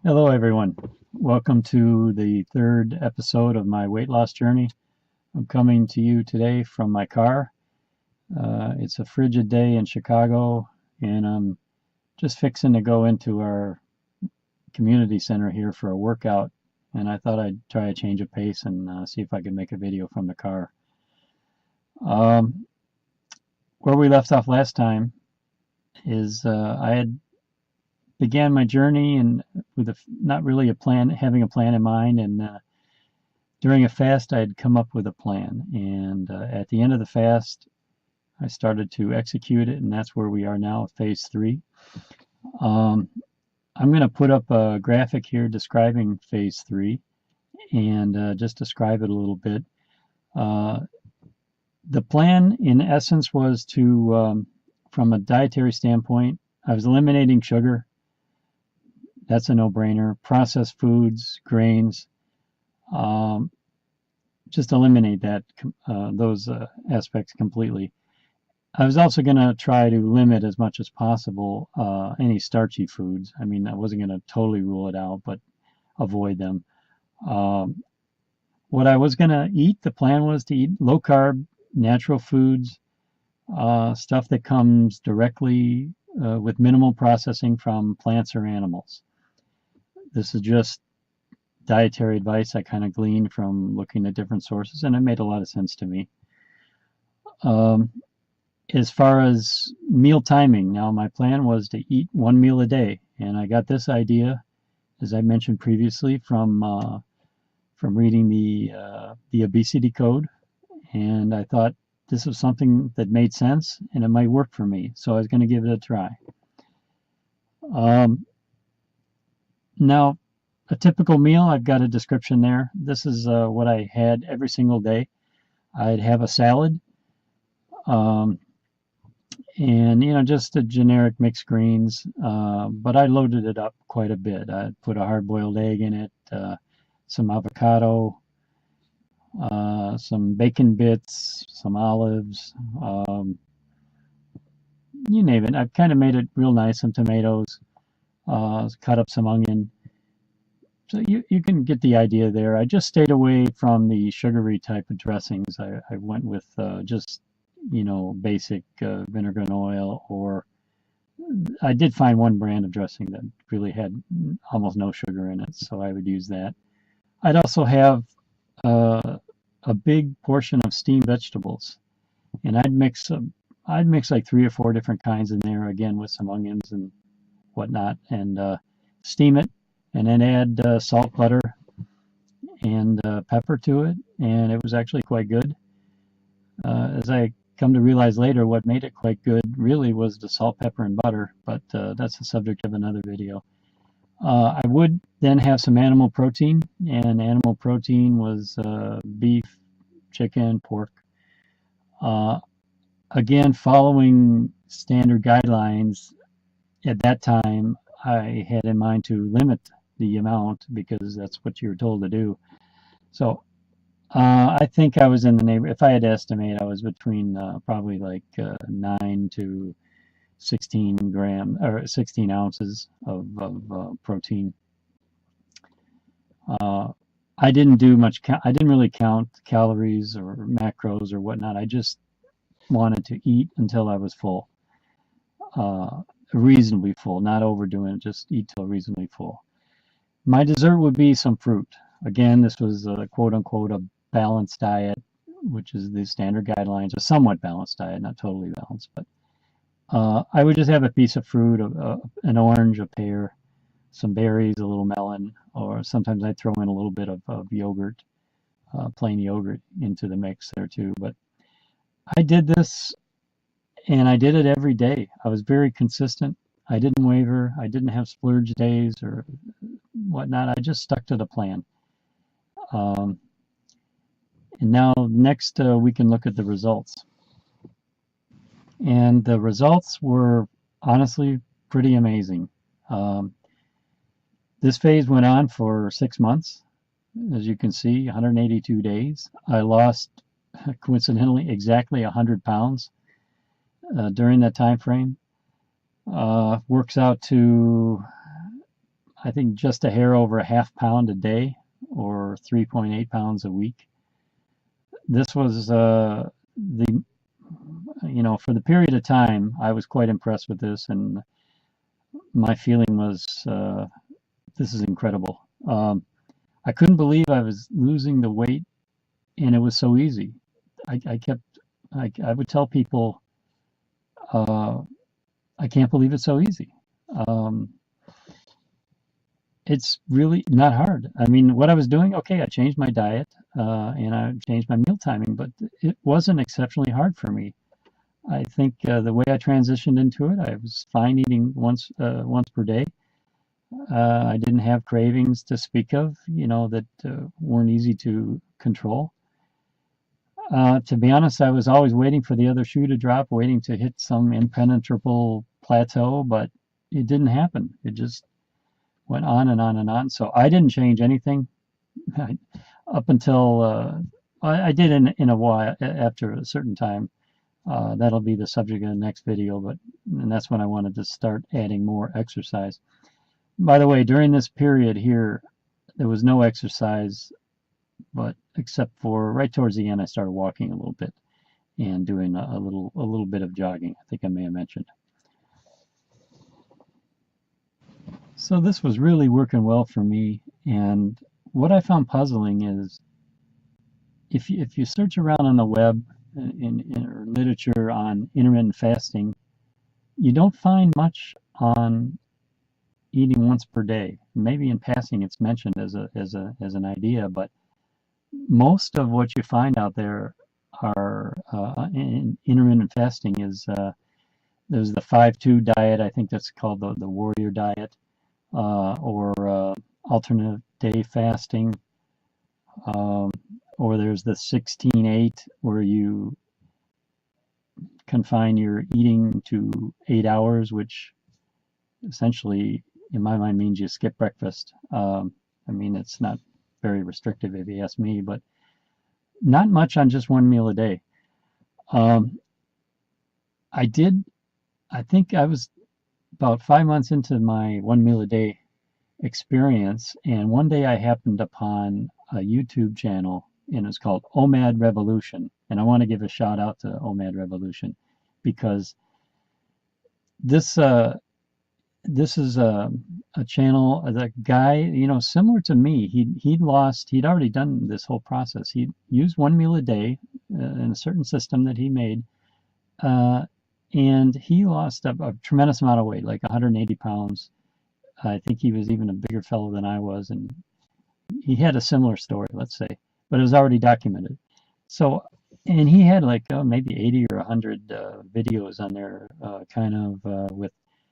Hello, everyone. Welcome to the third episode of my weight loss journey. I'm coming to you today from my car. It's a frigid day in Chicago, and I'm just fixing to go into our community center here for a workout. And I thought I'd try a change of pace and see if I could make a video from the car. Um, where we left off last time is I had began my journey and with not really a plan, having a plan in mind, and during a fast, I had come up with a plan, and at the end of the fast, I started to execute it, and that's where we are now, phase 3. Um, I'm going to put up a graphic here describing phase 3 and just describe it a little bit. The plan, in essence, was to, from a dietary standpoint, I was eliminating sugar. That's a no-brainer. Processed foods, grains, just eliminate those aspects completely. I was also going to try to limit as much as possible any starchy foods. I mean, I wasn't going to totally rule it out, but avoid them. What I was going to eat, the plan was to eat low carb, natural foods, stuff that comes directly with minimal processing from plants or animals. This is just dietary advice I kind of gleaned from looking at different sources, and it made a lot of sense to me. As far as meal timing, now my plan was to eat one meal a day, and I got this idea, as I mentioned previously, from reading the Obesity Code, and I thought this was something that made sense and it might work for me, so I was going to give it a try. Now, a typical meal, I've got a description there. This is what I had every single day. I'd have a salad, and just a generic mixed greens, but I loaded it up quite a bit. I put a hard-boiled egg in it, some avocado, some bacon bits, some olives, you name it. I've kind of made it real nice. Some tomatoes, cut up some onion. So you can get the idea there. I just stayed away from the sugary type of dressings. I went with just, basic vinegar and oil, or I did find one brand of dressing that really had almost no sugar in it, so I would use that. I'd also have a big portion of steamed vegetables, and I'd mix like 3 or 4 different kinds in there, again with some onions and whatnot, and steam it, and then add salt, butter, and pepper to it, and it was actually quite good. As I come to realize later, what made it quite good really was the salt, pepper, and butter, but that's the subject of another video. I would then have some animal protein, and animal protein was beef, chicken, pork. Again, following standard guidelines, at that time, I had in mind to limit the amount because that's what you were told to do. So I think I was in the neighborhood, if I had to estimate, I was between probably like 9 to 16 ounces of protein. I didn't do much. I didn't really count calories or macros or whatnot. I just wanted to eat until I was full, reasonably full, not overdoing it. Just eat till reasonably full. My dessert would be some fruit. Again, this was a quote unquote a balanced diet, which is the standard guidelines, a somewhat balanced diet, not totally balanced, but I would just have a piece of fruit, an orange, a pear, some berries, a little melon, or sometimes I'd throw in a little bit of yogurt, plain yogurt into the mix there too. But I did this, and I did it every day. I was very consistent. I didn't waver. I didn't have splurge days or whatnot. I just stuck to the plan. And now next we can look at the results. And the results were honestly pretty amazing. This phase went on for 6 months. As you can see, 182 days. I lost, coincidentally, exactly 100 pounds during that time frame. Works out to I think just a hair over a half pound a day, or 3.8 pounds a week. This was for the period of time, I was quite impressed with this, and my feeling was, this is incredible. I couldn't believe I was losing the weight, and it was so easy. I would tell people, I can't believe it's so easy. Um, it's really not hard. I mean, what I was doing, okay, I changed my diet, and I changed my meal timing, but it wasn't exceptionally hard for me. I think the way I transitioned into it, I was fine eating once per day. I didn't have cravings to speak of, that weren't easy to control. To be honest, I was always waiting for the other shoe to drop, waiting to hit some impenetrable plateau, but it didn't happen. It just went on and on and on. So I didn't change anything up until I did in a while after a certain time. That'll be the subject of the next video, and that's when I wanted to start adding more exercise. By the way, during this period here, there was no exercise, but except for right towards the end, I started walking a little bit and doing a little bit of jogging. I think I may have mentioned. So this was really working well for me, and what I found puzzling is if you search around on the web in literature on intermittent fasting, you don't find much on eating once per day. Maybe in passing it's mentioned as an idea, but most of what you find out there are in intermittent fasting is there's the 5-2 diet. I think that's called the warrior diet, or alternate day fasting, or there's the 16-8 where you confine your eating to 8 hours, which essentially in my mind means you skip breakfast. I mean, it's not very restrictive if you ask me, but not much on just one meal a day. I think I was about 5 months into my one meal a day experience, and one day I happened upon a YouTube channel, and it's called OMAD Revolution. And I want to give a shout out to OMAD Revolution, because this is a channel, the guy, similar to me. He'd already done this whole process. He used one meal a day in a certain system that he made, and he lost a tremendous amount of weight, like 180 pounds. I think he was even a bigger fellow than I was, and he had a similar story, let's say, but it was already documented. So, and he had like maybe 80 or 100 videos on there, with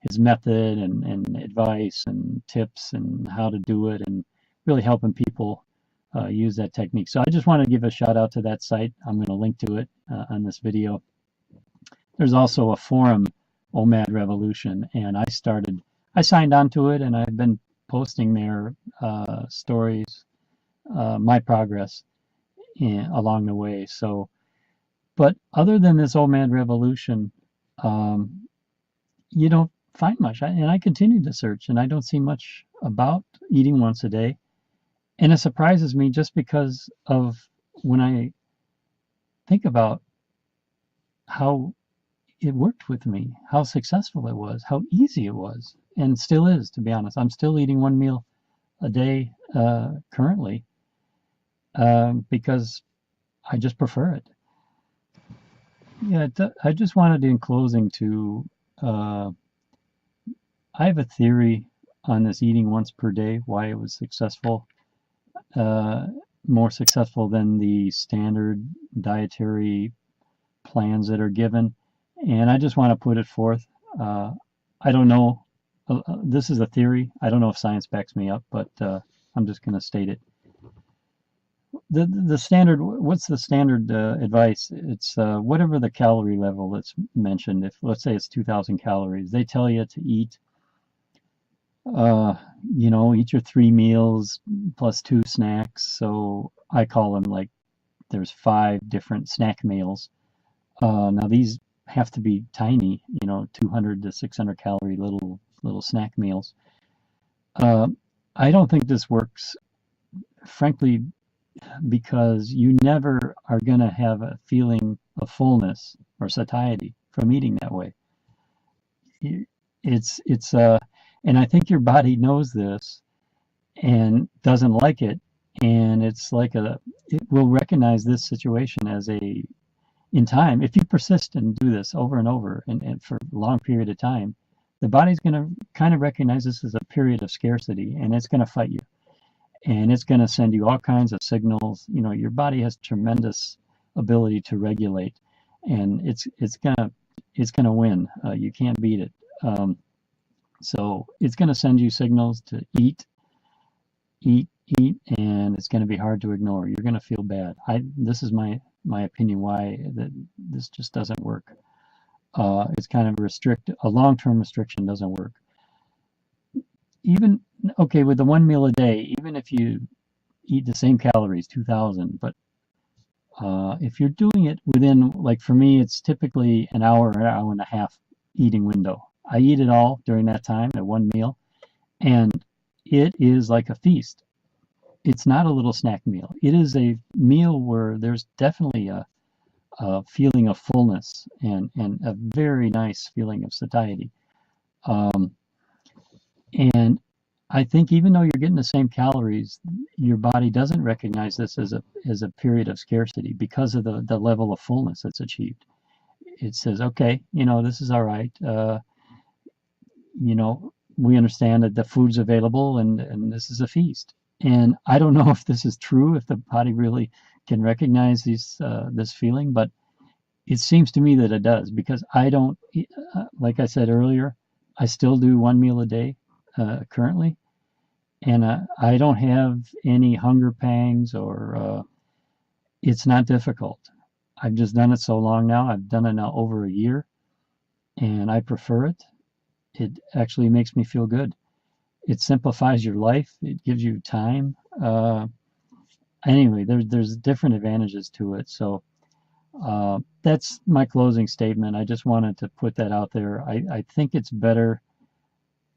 his method and advice and tips and how to do it, and really helping people use that technique. So I just want to give a shout out to that site. I'm going to link to it on this video. There's also a forum, OMAD Revolution, and I signed on to it, and I've been posting there stories, my progress along the way. So, but other than this OMAD Revolution, you don't find much. And I continue to search, and I don't see much about eating once a day. And it surprises me just because of when I think about how it worked with me, how successful it was, how easy it was, and still is, to be honest. I'm still eating one meal a day currently because I just prefer it. Yeah, I just wanted in closing to, I have a theory on this eating once per day, why it was successful, more successful than the standard dietary plans that are given. And I just want to put it forth. I don't know. This is a theory. I don't know if science backs me up, but I'm just going to state it. The standard, what's the standard advice? It's whatever the calorie level that's mentioned. If let's say it's 2,000 calories, they tell you to eat, eat your 3 meals plus 2 snacks. So I call them, like, there's 5 different snack meals. Now these have to be tiny, 200 to 600 calorie little snack meals. Uh, I don't think this works, frankly, because you never are going to have a feeling of fullness or satiety from eating that way. It's and I think your body knows this and doesn't like it, and it's like it will recognize this situation as a in time. If you persist and do this over and over and for a long period of time, the body's going to kind of recognize this as a period of scarcity, and it's going to fight you, and it's going to send you all kinds of signals. You know, your body has tremendous ability to regulate, and it's gonna win. You can't beat it. So it's going to send you signals to eat, eat, eat, and it's going to be hard to ignore. You're going to feel bad. This is my opinion why this just doesn't work. It's kind of a long-term restriction doesn't work. Even okay with the one meal a day, even if you eat the same calories, 2,000, but if you're doing it within, like for me, it's typically an hour and a half eating window. I eat it all during that time at one meal, and it is like a feast. It's not a little snack meal. It is a meal where there's definitely a feeling of fullness and a very nice feeling of satiety. Um, and I think even though you're getting the same calories, your body doesn't recognize this as a period of scarcity because of the level of fullness that's achieved. It says, okay, this is all right. We understand that the food's available and this is a feast. And I don't know if this is true, if the body really can recognize this feeling, but it seems to me that it does, because I don't, like I said earlier, I still do one meal a day currently, and I don't have any hunger pangs or it's not difficult. I've just done it so long now. I've done it now over a year, and I prefer it. It actually makes me feel good. It simplifies your life. It gives you time. Anyway, there's different advantages to it. So that's my closing statement. I just wanted to put that out there. I think it's better,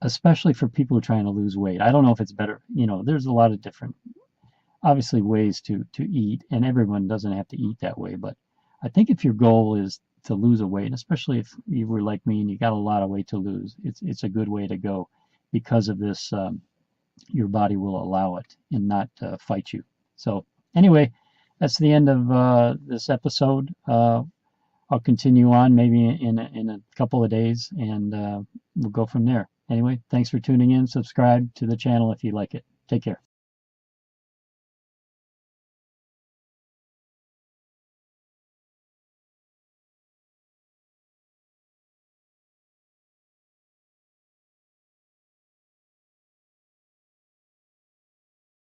especially for people who are trying to lose weight. I don't know if it's better. There's a lot of different, obviously, ways to eat, and everyone doesn't have to eat that way. But I think if your goal is to lose a weight, especially if you were like me and you got a lot of weight to lose, it's a good way to go. Because of this, your body will allow it and not fight you. So anyway, that's the end of this episode. I'll continue on maybe in a couple of days, and we'll go from there. Anyway, thanks for tuning in. Subscribe to the channel if you like it. Take care.